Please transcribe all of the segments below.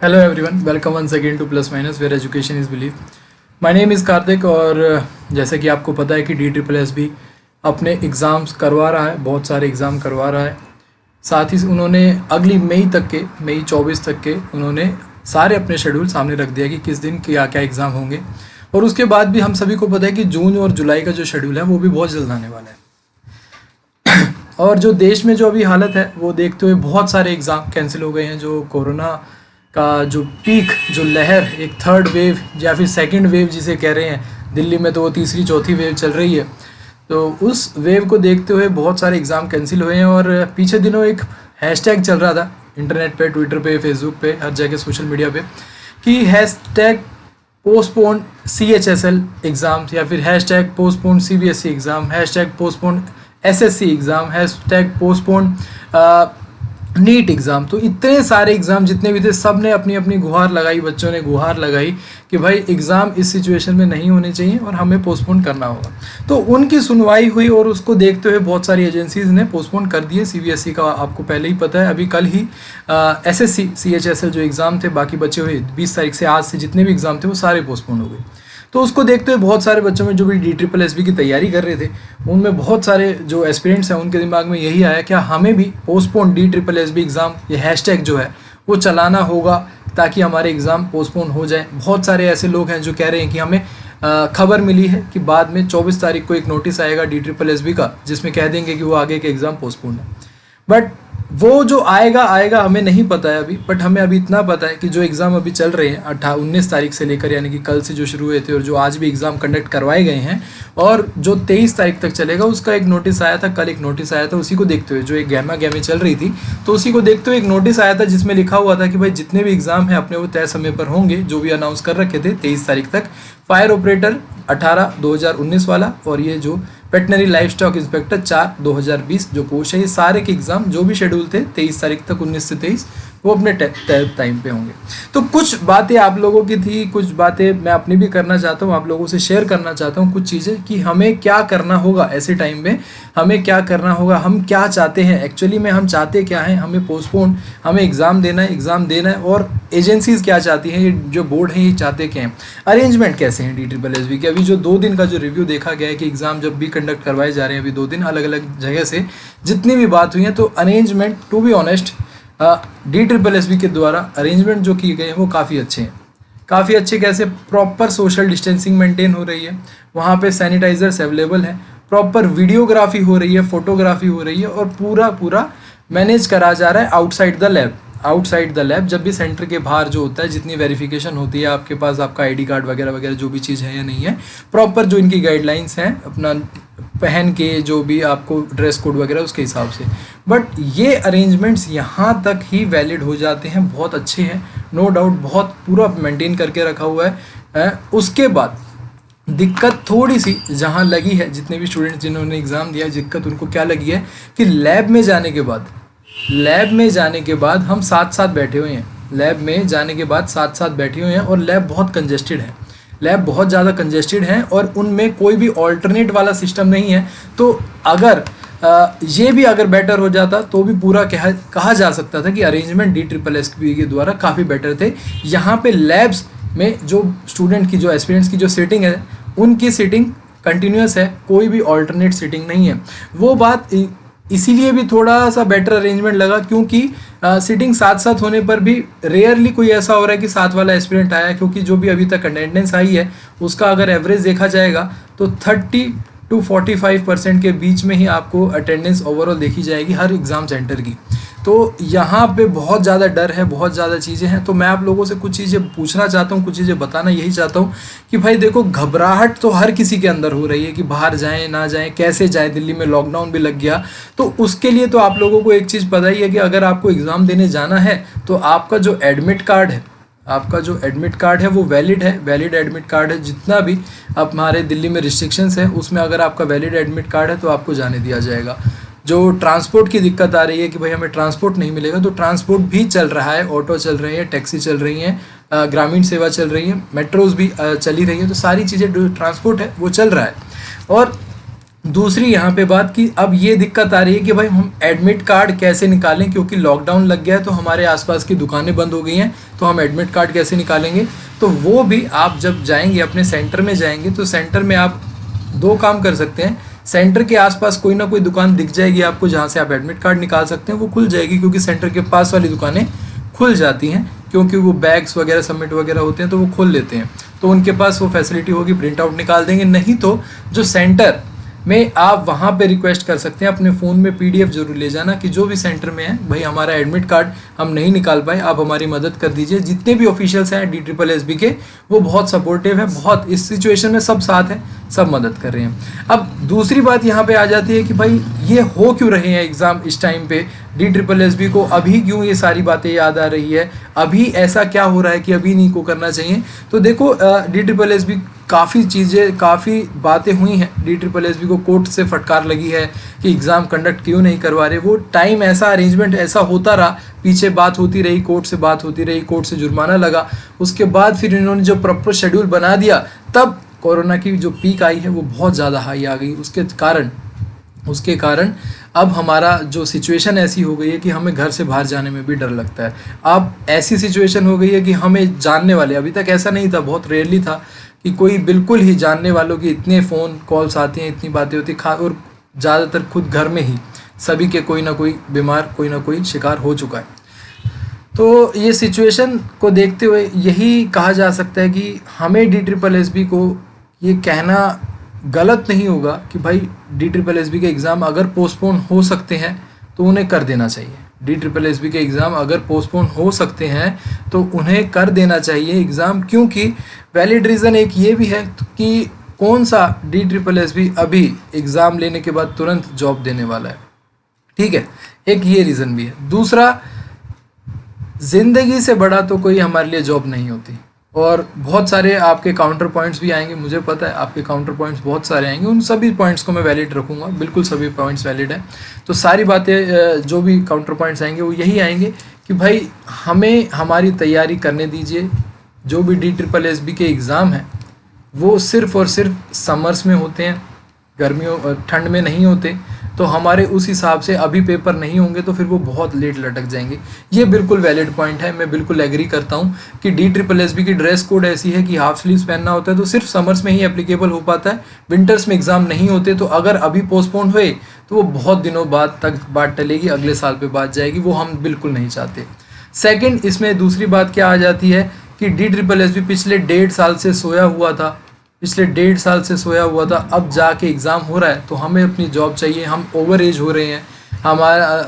Hello everyone, welcome once again to Plus Minus where education is belief. My name is Kartik और जैसे कि आपको पता है कि DSSS भी अपने एग्ज़ाम्स करवा रहा है, बहुत सारे एग्ज़ाम करवा रहा है। साथ ही उन्होंने अगली मई 24 तक के उन्होंने सारे अपने शेड्यूल सामने रख दिया कि किस दिन क्या क्या एग्ज़ाम होंगे। और उसके बाद भी हम सभी को पता है कि जून और जुलाई का जो शेड्यूल है वो भी बहुत जल्द आने वाला है। और जो देश में जो अभी हालत है वो देखते हुए बहुत सारे एग्ज़ाम कैंसिल हो गए हैं। जो कोरोना का जो पीक, जो लहर, एक थर्ड वेव या फिर सेकंड वेव जिसे कह रहे हैं, दिल्ली में तो वो तीसरी चौथी वेव चल रही है। तो उस वेव को देखते हुए बहुत सारे एग्ज़ाम कैंसिल हुए हैं। और पीछे दिनों एक हैशटैग चल रहा था इंटरनेट पे, ट्विटर पे, फेसबुक पे, हर जगह सोशल मीडिया पे कि हैशटैग पोस्टपोन CHSL एग्ज़ाम्स या फिर hashtag postpone CBSE exam, hashtag postpone SSC exam, hashtag postpone NEET exam. तो इतने सारे एग्ज़ाम जितने भी थे सब ने अपनी अपनी गुहार लगाई, बच्चों ने गुहार लगाई कि भाई एग्ज़ाम इस सिचुएशन में नहीं होने चाहिए और हमें पोस्टपोन करना होगा। तो उनकी सुनवाई हुई और उसको देखते हुए बहुत सारी एजेंसीज़ ने पोस्टपोन कर दिए। CBSE का आपको पहले ही पता है, अभी कल ही SSC CHSL जो एग्ज़ाम थे बाकी बचे हुए 20 तारीख से, आज से जितने भी एग्ज़ाम थे वो सारे पोस्टपोन हो गए। तो उसको देखते हुए बहुत सारे बच्चों में जो भी DSSS की तैयारी कर रहे थे उनमें बहुत सारे जो एस्पिरेंट्स हैं उनके दिमाग में यही आया क्या हमें भी पोस्टपोन DSSS एग्ज़ाम, ये हैशटैग जो है वो चलाना होगा ताकि हमारे एग्ज़ाम पोस्टपोन हो जाए। बहुत सारे ऐसे लोग हैं जो कह रहे हैं कि हमें खबर मिली है कि बाद में 24 तारीख को एक नोटिस आएगा DSSS का जिसमें कह देंगे कि वो आगे के एग्ज़ाम पोस्टपोन है। बट वो जो आएगा हमें नहीं पता है अभी। बट हमें अभी इतना पता है कि जो एग्ज़ाम अभी चल रहे हैं 19 तारीख से लेकर, यानी कि कल से जो शुरू हुए थे और जो आज भी एग्ज़ाम कंडक्ट करवाए गए हैं और जो 23 तारीख तक चलेगा, उसका एक नोटिस आया था, कल एक नोटिस आया था। उसी को देखते हुए जो एक गहमा गहमी चल रही थी तो उसी को देखते हुए एक नोटिस आया था जिसमें लिखा हुआ था कि भाई जितने भी एग्ज़ाम हैं अपने वो तय समय पर होंगे, जो भी अनाउंस कर रखे थे 23 तारीख तक। फायर ऑपरेटर 18/2019 वाला और ये जो वेटनरी लाइफ स्टॉक इंस्पेक्टर 4/2020 जो पोस्ट है, ये सारे के एग्ज़ाम जो भी शेड्यूल थे 23 तारीख तक, 19 से 23, वो अपने तय टाइम पे होंगे। तो कुछ बातें आप लोगों की थी, कुछ बातें मैं अपनी भी करना चाहता हूँ, आप लोगों से शेयर करना चाहता हूँ कुछ चीज़ें कि हमें क्या करना होगा ऐसे टाइम में, हमें क्या करना होगा, हम क्या चाहते हैं एक्चुअली में, हम चाहते क्या हैं, हमें पोस्टपोन, हमें एग्ज़ाम देना है और एजेंसीज़ क्या चाहती हैं, ये जो बोर्ड है ये चाहते क्या हैं, अरेंजमेंट कैसे हैं DSSS के। अभी जो 2 दिन का जो रिव्यू देखा गया है कि एग्ज़ाम जब भी कंडक्ट करवाए जा रहे हैं, अभी 2 दिन अलग अलग जगह से जितनी भी बात हुई है, तो arrangement to be honest DSSS के द्वारा अरेंजमेंट जो किए गए हैं वो काफ़ी अच्छे हैं। काफ़ी अच्छे कैसे? प्रॉपर सोशल डिस्टेंसिंग मेंटेन हो रही है, वहाँ पे सैनिटाइजर्स अवेलेबल हैं, प्रॉपर वीडियोग्राफी हो रही है, फोटोग्राफी हो रही है और पूरा मैनेज करा जा रहा है आउटसाइड द लैब। जब भी सेंटर के बाहर जो होता है, जितनी वेरिफिकेशन होती है आपके पास, आपका ID कार्ड वगैरह जो भी चीज़ है या नहीं है, प्रॉपर जो इनकी गाइडलाइंस हैं अपना पहन के, जो भी आपको ड्रेस कोड वगैरह उसके हिसाब से। बट ये अरेंजमेंट्स यहाँ तक ही वैलिड हो जाते हैं, बहुत अच्छे हैं, नो डाउट, बहुत पूरा मेंटेन करके रखा हुआ है। उसके बाद दिक्कत थोड़ी सी जहाँ लगी है, जितने भी स्टूडेंट्स जिन्होंने एग्ज़ाम दिया, दिक्कत उनको क्या लगी है कि लैब में जाने के बाद हम साथ बैठे हुए हैं, और लैब बहुत कंजेस्टेड है, लैब बहुत ज़्यादा कंजेस्टेड हैं और उनमें कोई भी ऑल्टरनेट वाला सिस्टम नहीं है। तो अगर ये भी अगर बेटर हो जाता तो भी पूरा कहा जा सकता था कि अरेंजमेंट DSSS के द्वारा काफ़ी बेटर थे। यहाँ पे लैब्स में जो स्टूडेंट की, जो एस्पिरेंट्स की जो सीटिंग है, उनकी सीटिंग कंटिन्यूस है, कोई भी ऑल्टरनेट सीटिंग नहीं है। वो बात इसीलिए भी थोड़ा सा बेटर अरेंजमेंट लगा क्योंकि सीटिंग साथ होने पर भी रेयरली कोई ऐसा हो रहा है कि साथ वाला एस्पिरेंट आया, क्योंकि जो भी अभी तक अटेंडेंस आई है उसका अगर एवरेज देखा जाएगा तो 30 to 45% के बीच में ही आपको अटेंडेंस ओवरऑल देखी जाएगी हर एग्ज़ाम सेंटर की। तो यहाँ पे बहुत ज़्यादा डर है, बहुत ज़्यादा चीज़ें हैं। तो मैं आप लोगों से कुछ चीज़ें पूछना चाहता हूँ, कुछ चीज़ें बताना यही चाहता हूँ कि भाई देखो, घबराहट तो हर किसी के अंदर हो रही है कि बाहर जाएं ना जाएं, कैसे जाएं, दिल्ली में लॉकडाउन भी लग गया। तो उसके लिए तो आप लोगों को एक चीज़ पता ही है कि अगर आपको एग्ज़ाम देने जाना है तो आपका जो एडमिट कार्ड है वो वैलिड एडमिट कार्ड है। जितना भी अब हमारे दिल्ली में रिस्ट्रिक्शंस है उसमें अगर आपका वैलिड एडमिट कार्ड है तो आपको जाने दिया जाएगा। जो ट्रांसपोर्ट की दिक्कत आ रही है कि भाई हमें ट्रांसपोर्ट नहीं मिलेगा, तो ट्रांसपोर्ट भी चल रहा है, ऑटो चल रही है, टैक्सी चल रही है, ग्रामीण सेवा चल रही है, मेट्रोज भी चली रही है। तो सारी चीज़ें जो ट्रांसपोर्ट है वो चल रहा है। और दूसरी यहाँ पे बात कि अब ये दिक्कत आ रही है कि भाई हम एडमिट कार्ड कैसे निकालें, क्योंकि लॉकडाउन लग गया है तो हमारे आसपास की दुकानें बंद हो गई हैं, तो हम एडमिट कार्ड कैसे निकालेंगे। तो वो भी आप जब जाएंगे अपने सेंटर में जाएंगे तो सेंटर में आप दो काम कर सकते हैं। सेंटर के आसपास कोई ना कोई दुकान दिख जाएगी आपको जहाँ से आप एडमिट कार्ड निकाल सकते हैं, वो खुल जाएगी, क्योंकि सेंटर के पास वाली दुकानें खुल जाती हैं, क्योंकि वो बैग्स वगैरह सबमिट वगैरह होते हैं तो वो खोल लेते हैं, तो उनके पास वो फैसिलिटी होगी, प्रिंट आउट निकाल देंगे। नहीं तो जो सेंटर में आप वहाँ पे रिक्वेस्ट कर सकते हैं, अपने फ़ोन में पीडीएफ जरूर ले जाना कि जो भी सेंटर में है भाई हमारा एडमिट कार्ड हम नहीं निकाल पाए, आप हमारी मदद कर दीजिए। जितने भी ऑफिशियल्स हैं DSSB के वो बहुत सपोर्टिव है, बहुत इस सिचुएशन में सब साथ हैं, सब मदद कर रहे हैं। अब दूसरी बात यहाँ पे आ जाती है कि भाई ये हो क्यों रहे हैं एग्ज़ाम इस टाइम पे, DSSB को अभी क्यों ये सारी बातें याद आ रही है, अभी ऐसा क्या हो रहा है कि अभी नहीं को करना चाहिए। तो देखो DSSB काफ़ी चीज़ें, काफ़ी बातें हुई हैं, DSSB को कोर्ट से फटकार लगी है कि एग्ज़ाम कंडक्ट क्यों नहीं करवा रहे। वो टाइम ऐसा अरेंजमेंट ऐसा होता रहा, पीछे बात होती रही, कोर्ट से बात होती रही, कोर्ट से जुर्माना लगा, उसके बाद फिर इन्होंने जो प्रॉपर शेड्यूल बना दिया, तब कोरोना की जो पीक आई है वो बहुत ज़्यादा हाई आ गई। उसके कारण अब हमारा जो सिचुएशन ऐसी हो गई है कि हमें घर से बाहर जाने में भी डर लगता है। अब ऐसी सिचुएशन हो गई है कि हमें जानने वाले, अभी तक ऐसा नहीं था, बहुत रेयरली था कि कोई बिल्कुल ही जानने वालों की इतने फ़ोन कॉल्स आती हैं, इतनी बातें होती और ज़्यादातर खुद घर में ही सभी के कोई ना कोई बीमार, कोई ना कोई शिकार हो चुका है। तो ये सिचुएशन को देखते हुए यही कहा जा सकता है कि हमें DSSB को ये कहना गलत नहीं होगा कि भाई DSSB के एग्ज़ाम अगर पोस्टपोन हो सकते हैं तो उन्हें कर देना चाहिए। DSSB के एग्ज़ाम अगर पोस्टपोन हो सकते हैं तो उन्हें कर देना चाहिए एग्ज़ाम, क्योंकि वैलिड रीज़न एक ये भी है कि कौन सा DSSB अभी एग्ज़ाम लेने के बाद तुरंत जॉब देने वाला है, ठीक है, एक ये रीज़न भी है। दूसरा, ज़िंदगी से बड़ा तो कोई हमारे लिए जॉब नहीं होती, और बहुत सारे आपके काउंटर पॉइंट्स भी आएंगे, मुझे पता है आपके काउंटर पॉइंट्स बहुत सारे आएंगे, उन सभी पॉइंट्स को मैं वैलिड रखूँगा, बिल्कुल सभी पॉइंट्स वैलिड हैं। तो सारी बातें जो भी काउंटर पॉइंट्स आएंगे वो यही आएंगे कि भाई हमें हमारी तैयारी करने दीजिए। जो भी DSSB के एग्ज़ाम हैं वो सिर्फ़ और सिर्फ समर्स में होते हैं, गर्मियों ठंड में नहीं होते, तो हमारे उस हिसाब से अभी पेपर नहीं होंगे तो फिर वो बहुत लेट लटक जाएंगे। ये बिल्कुल वैलिड पॉइंट है, मैं बिल्कुल एग्री करता हूँ कि DSSB की ड्रेस कोड ऐसी है कि हाफ स्लीव्स पहनना होता है, तो सिर्फ समर्स में ही एप्लीकेबल हो पाता है, विंटर्स में एग्ज़ाम नहीं होते। तो अगर अभी पोस्टपोन हुए तो वो बहुत दिनों बाद तक बात टलेगी, अगले साल पे बात जाएगी, वो हम बिल्कुल नहीं चाहते। सेकेंड, इसमें दूसरी बात क्या आ जाती है कि DSSB पिछले 1.5 साल से सोया हुआ था, अब जाके एग्ज़ाम हो रहा है, तो हमें अपनी जॉब चाहिए। हम ओवर एज हो रहे हैं, हमारा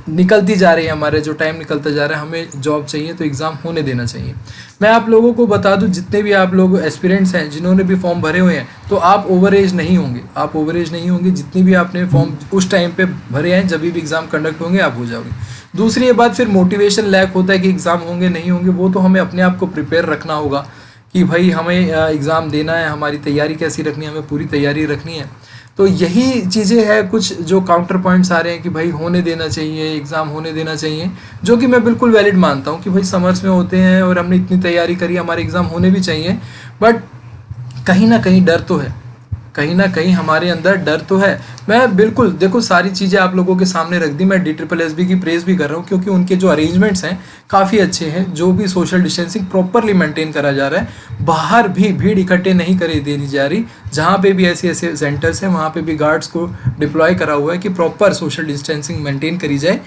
निकलती जा रही है, हमारे जो टाइम निकलता जा रहा है, हमें जॉब चाहिए, तो एग्ज़ाम होने देना चाहिए। मैं आप लोगों को बता दूं, जितने भी आप लोग एस्पिरेंट्स हैं जिन्होंने भी फॉर्म भरे हुए हैं, तो आप ओवर एज नहीं होंगे, जितनी भी आपने फॉर्म उस टाइम पे भरे हैं, जब भी एग्ज़ाम कंडक्ट होंगे आप हो जाओगे। दूसरी ये बात, फिर मोटिवेशन लैक होता है कि एग्ज़ाम होंगे नहीं होंगे, वो तो हमें अपने आप को प्रिपेयर रखना होगा कि भाई हमें एग्ज़ाम देना है, हमारी तैयारी कैसी रखनी है, हमें पूरी तैयारी रखनी है। तो यही चीज़ें हैं, कुछ जो काउंटर पॉइंट्स आ रहे हैं कि भाई होने देना चाहिए, एग्ज़ाम होने देना चाहिए, जो कि मैं बिल्कुल वैलिड मानता हूँ कि भाई समर्स में होते हैं और हमने इतनी तैयारी करी, हमारे एग्ज़ाम होने भी चाहिए। बट कहीं ना कहीं डर तो है, कहीं ना कहीं हमारे अंदर डर तो है। मैं बिल्कुल देखो सारी चीज़ें आप लोगों के सामने रख दी, मैं DSSB की प्रेज़ भी कर रहा हूँ, क्योंकि उनके जो अरेंजमेंट्स हैं काफ़ी अच्छे हैं, जो भी सोशल डिस्टेंसिंग प्रॉपरली मेंटेन करा जा रहा है, बाहर भी भीड़ इकट्ठे नहीं करी देनी जा रही, जहाँ पे भी ऐसे ऐसे सेंटर्स हैं वहाँ पे भी गार्ड्स को डिप्लॉय करा हुआ है कि प्रॉपर सोशल डिस्टेंसिंग मेंटेन करी जाए।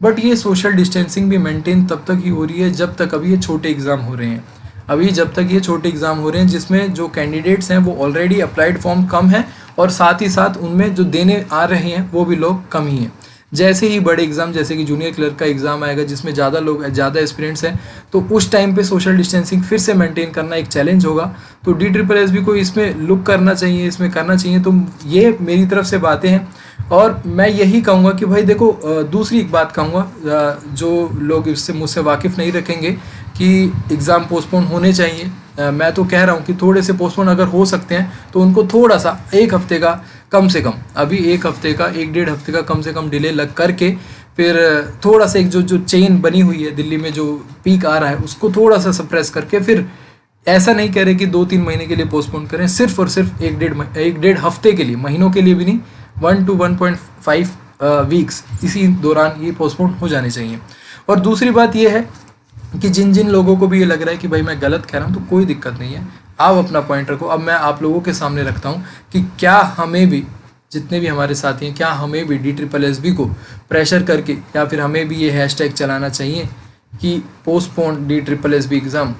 बट ये सोशल डिस्टेंसिंग भी मेंटेन तब तक ही हो रही है जब तक अभी ये छोटे एग्ज़ाम हो रहे हैं, जब तक ये छोटे एग्ज़ाम हो रहे हैं, जिसमें जो कैंडिडेट्स हैं वो ऑलरेडी अप्लाइड फॉर्म कम है, और साथ ही साथ उनमें जो देने आ रहे हैं वो भी लोग कम ही हैं। जैसे ही बड़े एग्ज़ाम, जैसे कि जूनियर क्लर्क का एग्ज़ाम आएगा जिसमें ज़्यादा एस्पिरेंट्स हैं, तो उस टाइम पे सोशल डिस्टेंसिंग फिर से मेंटेन करना एक चैलेंज होगा। तो DSSB को इसमें लुक करना चाहिए, इसमें करना चाहिए। तो ये मेरी तरफ से बातें हैं, और मैं यही कहूँगा कि भाई देखो, दूसरी एक बात कहूँगा, जो लोग इससे मुझसे वाकिफ़ नहीं रखेंगे कि एग्ज़ाम पोस्टपोन होने चाहिए, मैं तो कह रहा हूँ कि थोड़े से पोस्टपोन अगर हो सकते हैं तो उनको थोड़ा सा, एक हफ्ते का कम से कम, अभी एक हफ्ते का, 1-1.5 हफ्ते का कम से कम डिले लग करके, फिर थोड़ा सा एक जो चेन बनी हुई है दिल्ली में, जो पीक आ रहा है उसको थोड़ा सा सप्रेस करके फिर ऐसा नहीं करें कि 2-3 महीने के लिए पोस्टपोन करें, सिर्फ और सिर्फ एक डेढ़ हफ्ते के लिए, महीनों के लिए भी नहीं, 1 to 1.5 वीक्स, इसी दौरान ये पोस्टपोन हो जाने चाहिए। और दूसरी बात ये है कि जिन जिन लोगों को भी ये लग रहा है कि भाई मैं गलत कह रहा हूँ, तो कोई दिक्कत नहीं है, आप अपना पॉइंट रखो। अब मैं आप लोगों के सामने रखता हूँ कि क्या हमें भी, जितने भी हमारे साथी हैं, क्या हमें भी DSSB को प्रेशर करके या फिर हमें भी ये हैशटैग चलाना चाहिए कि पोस्टपोन DSSB एग्ज़ाम।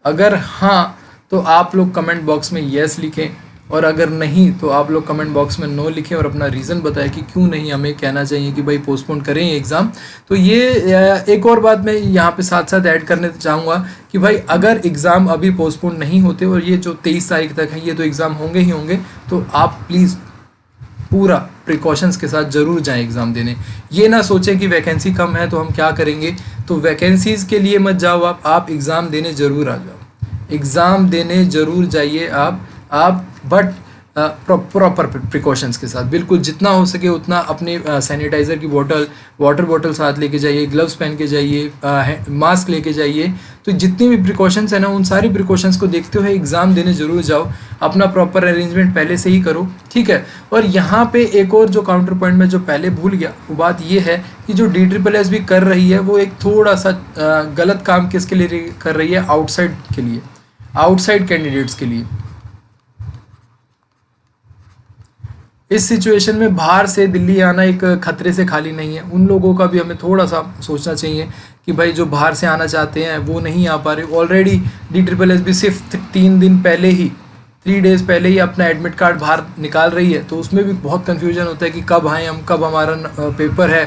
अगर हाँ तो आप लोग कमेंट बॉक्स में येस लिखें, और अगर नहीं तो आप लोग कमेंट बॉक्स में नो लिखें और अपना रीज़न बताएं कि क्यों नहीं हमें कहना चाहिए कि भाई पोस्टपोन करें ये एग्ज़ाम। तो ये एक और बात मैं यहाँ पे साथ साथ ऐड करने चाहूँगा कि भाई अगर एग्ज़ाम अभी पोस्टपोन नहीं होते और ये जो 23 तारीख तक है ये तो एग्ज़ाम होंगे ही होंगे, तो आप प्लीज़ पूरा प्रिकॉशंस के साथ ज़रूर जाएं एग्ज़ाम देने। ये ना सोचें कि वैकेंसी कम है तो हम क्या करेंगे, तो वैकेंसीज़ के लिए मत जाओ, आप एग्ज़ाम देने ज़रूर आ जाओ, एग्ज़ाम देने ज़रूर जाइए आप बट प्रॉपर प्रिकॉशंस के साथ, बिल्कुल जितना हो सके उतना अपने सैनिटाइज़र की बोतल, वाटर बोतल साथ लेके जाइए, ग्लव्स पहन के जाइए, मास्क लेके जाइए। तो जितनी भी प्रिकॉशंस है ना, उन सारी प्रिकॉशंस को देखते हुए एग्ज़ाम देने ज़रूर जाओ, अपना प्रॉपर अरेंजमेंट पहले से ही करो, ठीक है। और यहाँ पे एक और जो काउंटर पॉइंट में जो पहले भूल गया, वो बात ये है कि जो DSSB कर रही है वो एक थोड़ा सा गलत काम किसके लिए कर रही है, आउटसाइड के लिए, आउटसाइड कैंडिडेट्स के लिए। इस सिचुएशन में बाहर से दिल्ली आना एक खतरे से खाली नहीं है, उन लोगों का भी हमें थोड़ा सा सोचना चाहिए कि भाई जो बाहर से आना चाहते हैं वो नहीं आ पा रहे। ऑलरेडी DSSB सिर्फ 3 दिन पहले ही, 3 डेज़ पहले ही अपना एडमिट कार्ड बाहर निकाल रही है, तो उसमें भी बहुत कन्फ्यूजन होता है कि कब आएँ हम, कब हमारा पेपर है।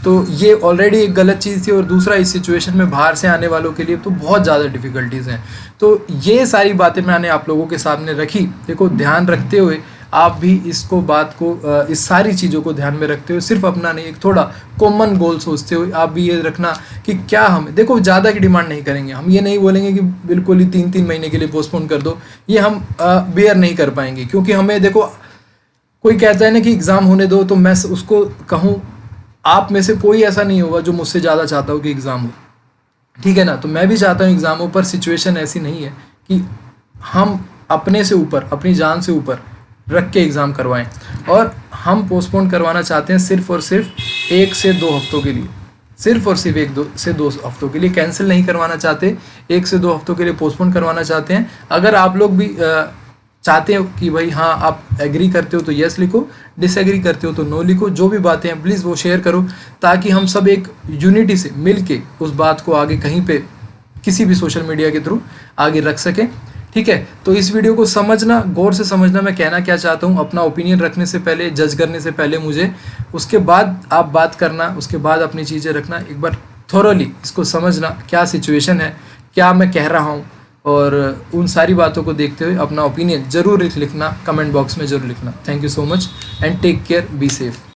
तो ये ऑलरेडी एक गलत चीज़ थी, और दूसरा इस सिचुएशन में बाहर से आने वालों के लिए तो बहुत ज़्यादा डिफ़िकल्टीज़ हैं। तो ये सारी बातें मैंने आप लोगों के सामने रखी। देखो, ध्यान रखते हुए आप भी इसको बात को, इस सारी चीज़ों को ध्यान में रखते हुए, सिर्फ अपना नहीं, एक थोड़ा कॉमन गोल सोचते हुए आप भी ये रखना कि क्या हम, देखो ज़्यादा की डिमांड नहीं करेंगे, हम ये नहीं बोलेंगे कि बिल्कुल ही 3-3 महीने के लिए पोस्टपोन कर दो, ये हम बेयर नहीं कर पाएंगे। क्योंकि हमें, देखो, कोई कहता है ना कि एग्ज़ाम होने दो, तो मैं उसको कहूँ, आप में से कोई ऐसा नहीं होगा जो मुझसे ज़्यादा चाहता हो कि एग्ज़ाम हो, ठीक है ना। तो मैं भी चाहता हूँ एग्ज़ाम हो, पर सिचुएशन ऐसी नहीं है कि हम अपने से ऊपर, अपनी जान से ऊपर रख के एग्ज़ाम करवाएं। और हम पोस्टपोन करवाना चाहते हैं सिर्फ और सिर्फ 1 से 2 हफ्तों के लिए, सिर्फ और सिर्फ 1 से 2 हफ्तों के लिए, कैंसिल नहीं करवाना चाहते, 1 से 2 हफ्तों के लिए पोस्टपोन करवाना चाहते हैं। अगर आप लोग भी चाहते हो कि भाई हाँ आप एग्री करते हो तो यस लिखो, डिसएग्री करते हो तो नो लिखो, जो भी बातें हैं प्लीज़ वो शेयर करो, ताकि हम सब एक यूनिटी से मिल के उस बात को आगे कहीं पे किसी भी सोशल मीडिया के थ्रू आगे रख सकें, ठीक है। तो इस वीडियो को समझना, गौर से समझना, मैं कहना क्या चाहता हूँ, अपना ओपिनियन रखने से पहले, जज करने से पहले मुझे, उसके बाद आप बात करना, उसके बाद अपनी चीज़ें रखना, एक बार थोरोली इसको समझना क्या सिचुएशन है, क्या मैं कह रहा हूँ, और उन सारी बातों को देखते हुए अपना ओपिनियन ज़रूर लिखना, कमेंट बॉक्स में ज़रूर लिखना। Thank you so much and take care, be safe.